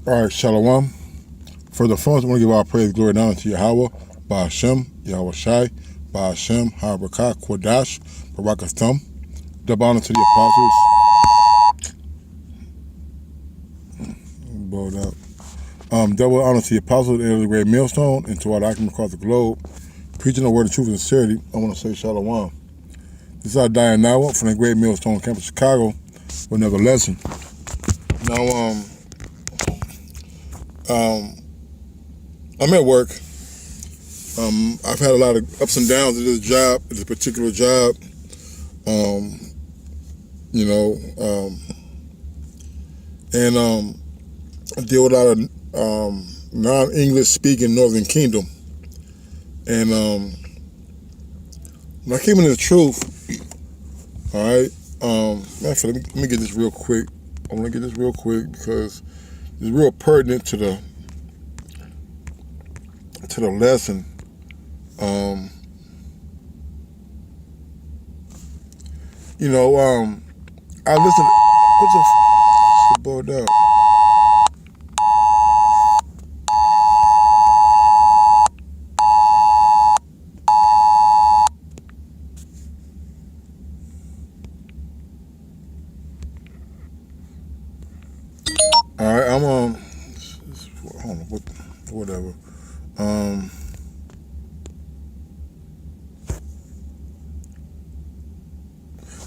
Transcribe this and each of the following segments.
All right, Shalom. For the first, I want to give our praise, glory, and honor to Yahweh, Ba'ashem, Yahweh Shai, Ba'ashem, Harakah, Kodash, Barakathum. Double honor to the apostles. Blowed up. Double honor to the apostles and the great millstone, and to all the actors across the globe, preaching the word of truth and sincerity. I want to say Shalom. This is our Dianawa from the great millstone campus, Chicago, with another lesson. Now, I'm at work. I've had a lot of ups and downs at this job, at this particular job. I deal with a lot of non-English speaking Northern Kingdom. And when I came into the truth, all right, actually, let me get this real quick. I want to get this real quick because it's real pertinent to the lesson. I listened. What's the board out? All right, I'm hold on, whatever.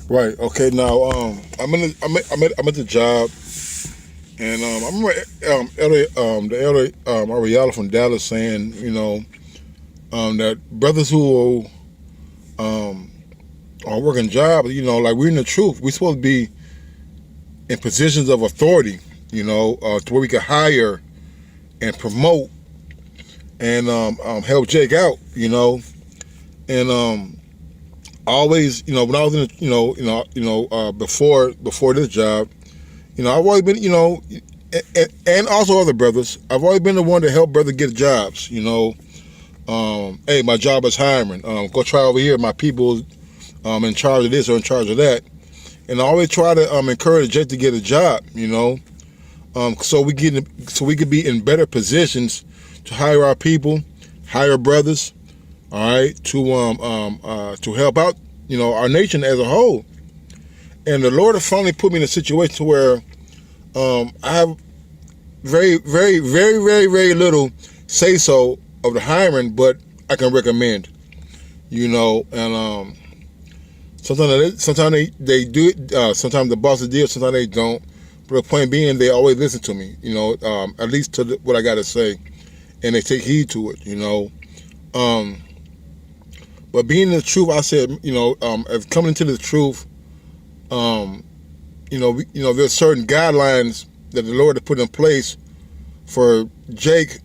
Right. Okay. Now, I'm at the job, and I remember the elder Ariella from Dallas saying, that brothers who are working jobs, like we're in the truth, we're supposed to be in positions of authority, to where we can hire and promote and help Jake out, and always, when I was in, before this job, I've always been, and also other brothers, I've always been the one to help brother get jobs, hey, my job is hiring, go try over here, my people in charge of this or in charge of that, and I always try to encourage Jake to get a job, so we could be in better positions to hire our people, hire brothers, all right, to help out, our nation as a whole. And the Lord has finally put me in a situation where I have very, very, very, very, very little say so of the hiring, but I can recommend, and sometimes they do it. Sometimes the bosses do, sometimes they don't. But the point being, they always listen to me, at least to what I got to say, and they take heed to it, But being the truth, I said, as coming into the truth, there's certain guidelines that the Lord has put in place for Jake,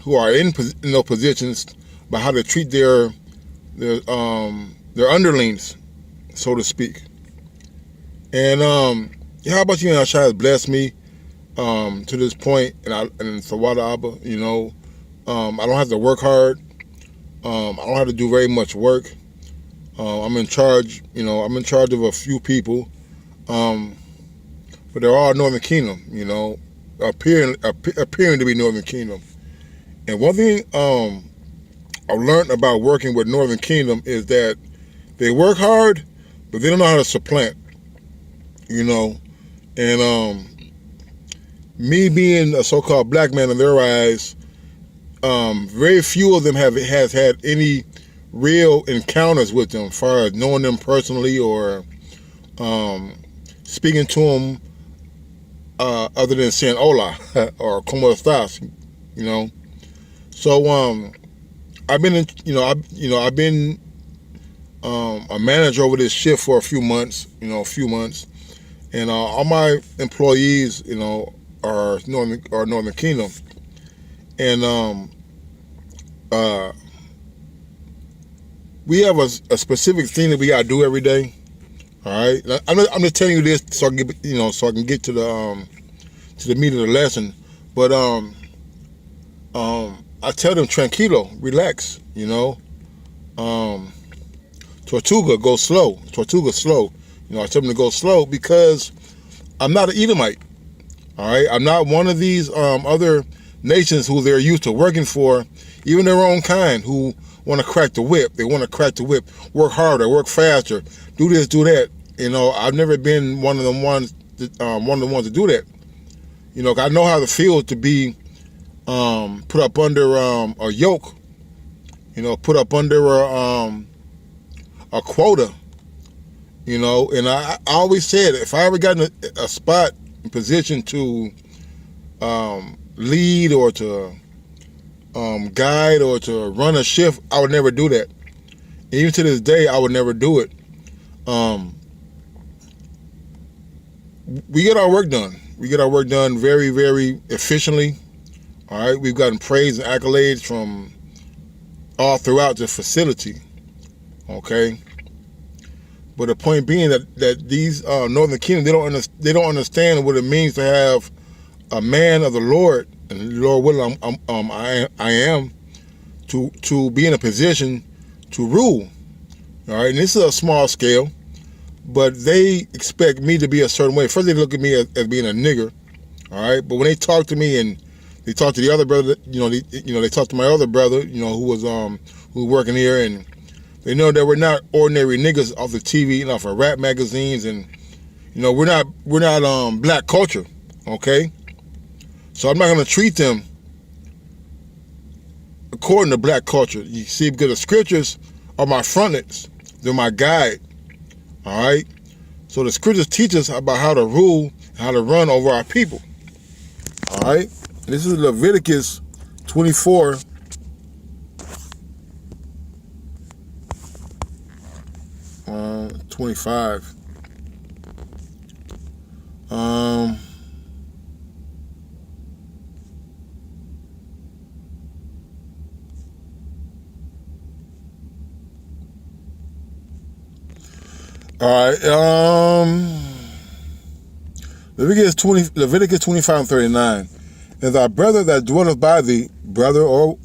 who are in those positions, by how to treat their underlings, so to speak. And how about you? Shai has blessed me to this point, and for Wada Abba, I don't have to work hard. I don't have to do very much work. I'm in charge. I'm in charge of a few people, but they're all Northern Kingdom. Appearing to be Northern Kingdom. And one thing I've learned about working with Northern Kingdom is that they work hard, but they don't know how to supplant. And me being a so-called black man in their eyes, very few of them has had any real encounters with them, as far as knowing them personally or speaking to them, other than saying hola or como estas, So I've been I've been a manager over this shift for a few months, and all my employees, are Northern Kingdom, and we have a specific thing that we gotta do every day. All right, I'm just telling you this so I can get, so I can get to the meat of the lesson. But I tell them tranquilo, relax. Tortuga, go slow. Tortuga, slow. I tell them to go slow because I'm not an Edomite. All right, I'm not one of these other nations who they're used to working for, even their own kind, who want to crack the whip. They want to crack the whip, work harder, work faster, do this, do that. You know, I've never been one of the ones to do that. You know, I know how it feels to be put up under a yoke. You know, put up under a quota. You know, and I always said if I ever got in a spot, position to lead or to guide or to run a shift, I would never do that. Even to this day, I would never do it. We get our work done. We get our work done very, very efficiently. All right, we've gotten praise and accolades from all throughout the facility. Okay, but the point being that these Northern Kingdom, they don't understand what it means to have a man of the Lord, and the Lord willing, I am to be in a position to rule. All right, and this is a small scale, but they expect me to be a certain way. First, they look at me as being a nigger. All right, but when they talk to me and they talk to the other brother, they talk to my other brother, who was working here, and they know that we're not ordinary niggas off the TV, off of rap magazines, and we're not black culture, okay? So I'm not gonna treat them according to black culture. You see, because the scriptures are my frontlets, they're my guide, all right? So the scriptures teach us about how to rule, how to run over our people, all right? This is Leviticus 24. 25. All right. Leviticus 25:39. And thy brother that dwelleth by thee, brother or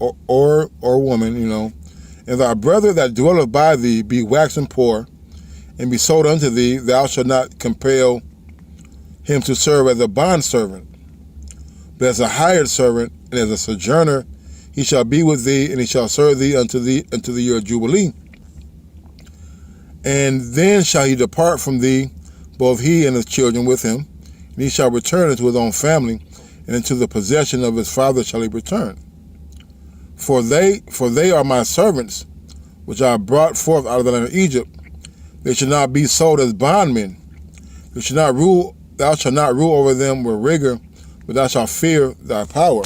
woman, and thy brother that dwelleth by thee be waxen poor, and be sold unto thee, thou shalt not compel him to serve as a bondservant, but as a hired servant, and as a sojourner he shall be with thee, and he shall serve thee unto the year of Jubilee. And then shall he depart from thee, both he and his children with him, and he shall return into his own family, and into the possession of his father shall he return. For they are my servants, which I brought forth out of the land of Egypt. They should not be sold as bondmen. Thou shalt not rule over them with rigor, but thou shalt fear thy power.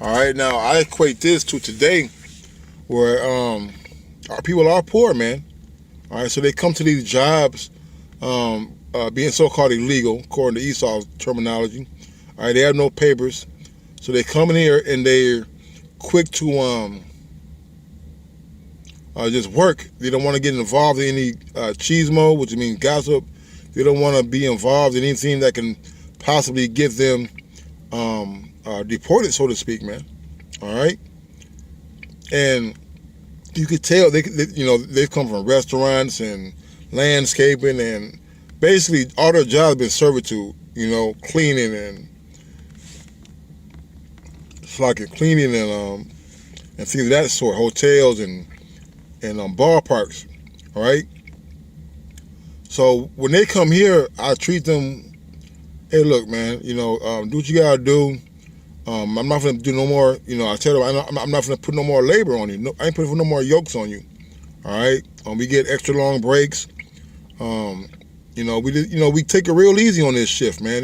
All right, now I equate this to today, where our people are poor, man. All right, so they come to these jobs being so-called illegal, according to Esau's terminology. All right, they have no papers, so they come in here and they're quick to just work. They don't want to get involved in any chismo, which means gossip. They don't want to be involved in anything that can possibly get them deported, so to speak, man. All right, and you could tell they've come from restaurants and landscaping, and basically all their jobs have been servitude, cleaning and cleaning and things of that sort, hotels and ballparks. All right. So when they come here, I treat them. Hey, look, man. Do what you gotta do. I'm not gonna do no more. I tell them I'm not gonna put no more labor on you. No, I ain't putting no more yokes on you. All right. We get extra long breaks. We take it real easy on this shift, man.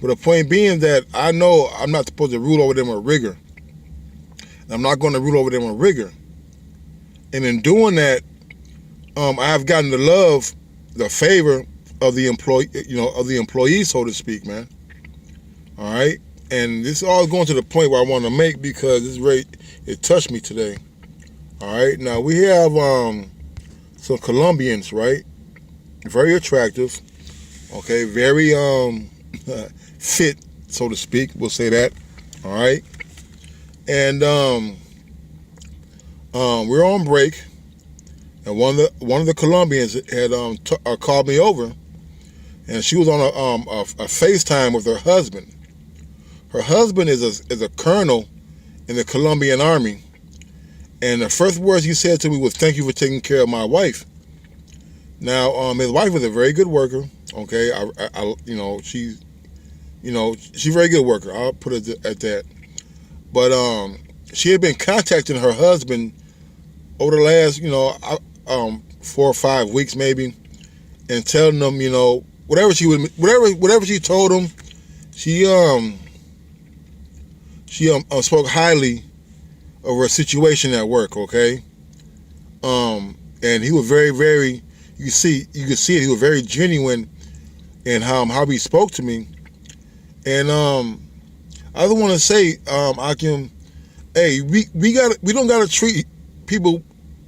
But the point being that I know I'm not supposed to rule over them with rigor. I'm not going to rule over them with rigor. And in doing that, I have gotten to love the favor of the employee, so to speak, man. All right. And this is all going to the point where I want to make, because it touched me today. All right. Now we have some Colombians, right? Very attractive. Okay. Very fit, so to speak. We'll say that. All right. And we're on break, and one of the Colombians had called me over, and she was on a FaceTime with her husband. Her husband is a colonel in the Colombian army, and the first words he said to me was, "Thank you for taking care of my wife." Now, his wife is a very good worker. Okay, she's a very good worker. I'll put it at that. But she had been contacting her husband over the last 4 or 5 weeks maybe, and telling them whatever she told him, she spoke highly of her situation at work. Okay, and he was very, very, you could see it, he was very genuine in how he spoke to me. And I just want to say, Akim, hey, we don't gotta treat people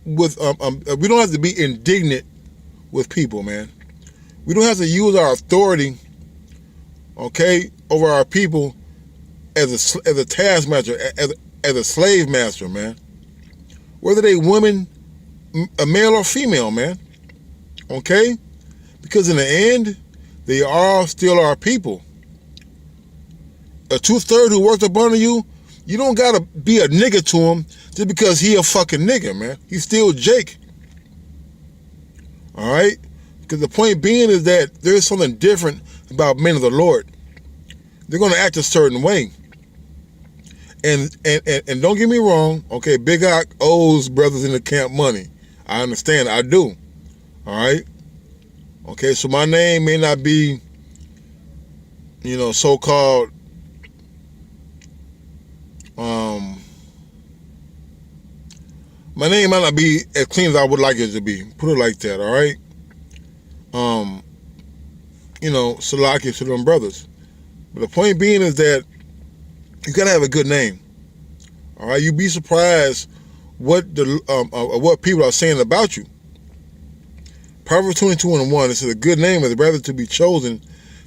with we don't have to be indignant with people, man. We don't have to use our authority, okay, over our people as a taskmaster, as a slave master, man. Whether they women, a male or female, man. Okay? Because in the end, they are still our people. A 2/3 who works up under you, you don't gotta be a nigga to him just because he a fucking nigga, man. He's still Jake. Alright? Because the point being is that there's something different about men of the Lord. They're gonna act a certain way. And don't get me wrong, okay, Big Ock owes brothers in the camp money. I understand, I do. Alright? Okay, so my name may not be, so-called my name might not be as clean as I would like it to be. Put it like that, all right? Salaki to them brothers. But the point being is that you gotta have a good name. All right, you'd be surprised what people are saying about you. Proverbs 22:1, it says, "A good name is rather to be chosen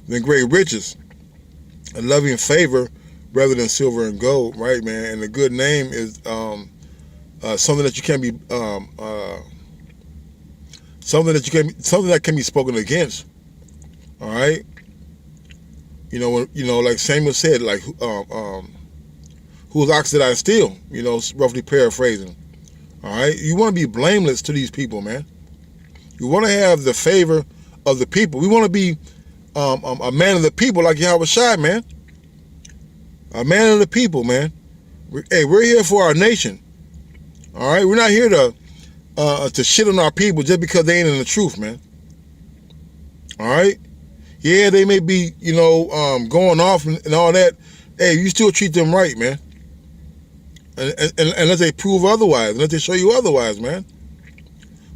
than great riches, a loving favor rather than silver and gold." Right, man. And a good name is something that you can be something that can be spoken against. All right. Like Samuel said, like whose ox did I steal? Roughly paraphrasing. All right. You want to be blameless to these people, man. You want to have the favor of the people. We want to be a man of the people, like Yahweh Shai, man. A man of the people, man. We're here for our nation. All right, we're not here to shit on our people just because they ain't in the truth, man. All right, yeah, they may be, going off and all that. Hey, you still treat them right, man. And unless they prove otherwise, unless they show you otherwise, man.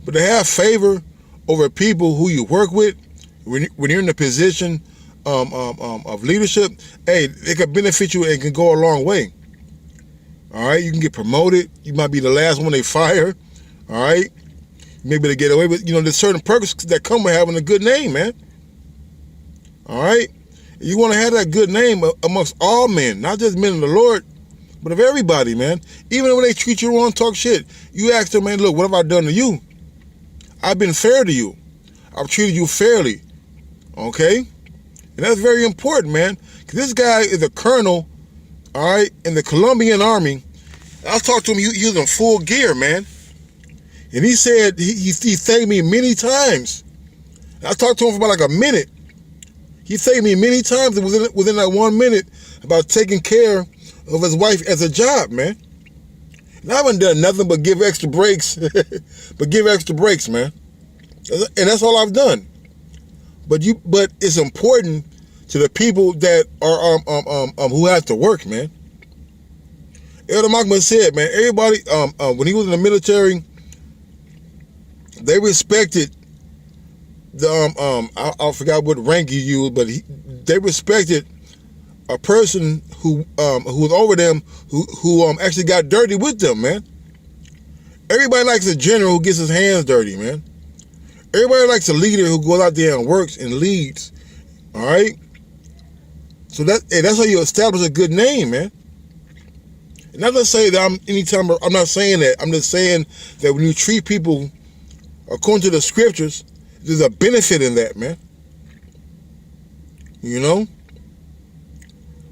But to have favor over people who you work with, when you're in a position of leadership, hey, it can benefit you and can go a long way. All right, you can get promoted. You might be the last one they fire. All right, maybe they get away with. There's certain perks that come with having a good name, man. All right, you want to have that good name amongst all men, not just men of the Lord, but of everybody, man. Even when they treat you wrong, talk shit, you ask them, man, look, what have I done to you? I've been fair to you. I've treated you fairly. Okay? And that's very important, man. Because this guy is a colonel, all right, in the Colombian army. I talked to him, he was in full gear, man. And he said he thanked me many times. I talked to him for about like a minute. He thanked me many times within that 1 minute about taking care of his wife as a job, man. And I haven't done nothing but give extra breaks, man. And that's all I've done. But it's important to the people that are who have to work, man. Elder Malcolm said, man, everybody when he was in the military, they respected the I forgot what rank he used, but they respected a person who was over them who actually got dirty with them, man. Everybody likes a general who gets his hands dirty, man. Everybody likes a leader who goes out there and works and leads. All right? So that's how you establish a good name, man. And not to say that I'm not saying that. I'm just saying that when you treat people according to the scriptures, there's a benefit in that, man. You know?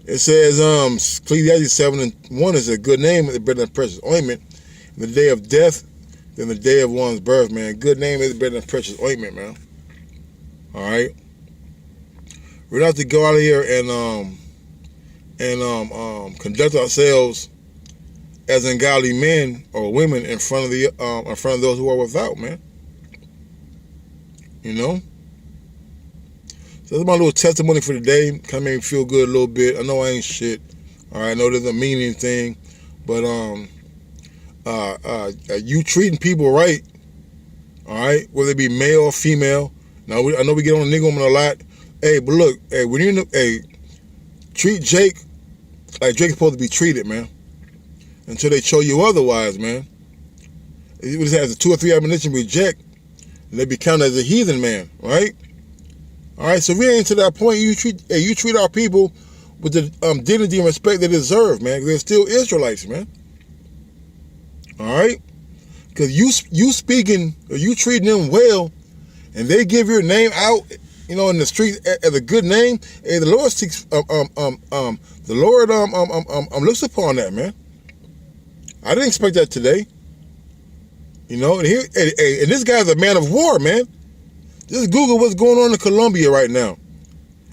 It says, Ecclesiastes 7:1 is a good name is better than precious ointment. In the day of death than the day of one's birth, man. Good name is better than precious ointment, man. Alright? We're not to go out of here and conduct ourselves as ungodly men or women in front of those who are without, man. You know? So that's my little testimony for today. Kind of made me feel good a little bit. I know I ain't shit. All right, I know it doesn't mean anything, but you treating people right, all right, whether it be male or female. Now I know we get on the nigga woman a lot. Hey, but look, hey, when you treat Jake like Jake's supposed to be treated, man. Until they show you otherwise, man. If he has a 2 or 3 admonition reject, they be counted as a heathen man, right? All right, so we ain't to that point. You treat our people with the dignity and respect they deserve, man. They're still Israelites, man. All right, because you speaking or you treating them well, and they give your name out, in the street as a good name. And the Lord seeks, the Lord looks upon that, man. I didn't expect that today. And this guy's a man of war, man. Just Google what's going on in Colombia right now.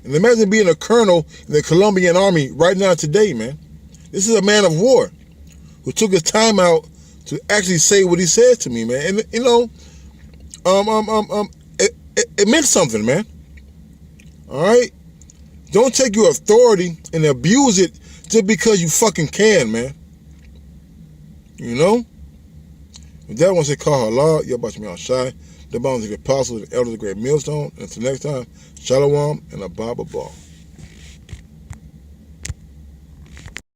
And imagine being a colonel in the Colombian army right now today, man. This is a man of war who took his time out to actually say what he said to me, man. And, it meant something, man. All right? Don't take your authority and abuse it just because you fucking can, man. You know? With that one, say, call Allah, you're about to be on shy. The bounds of the apostles, the elders of the great millstone. Until next time, Shalom and a Baba Ball.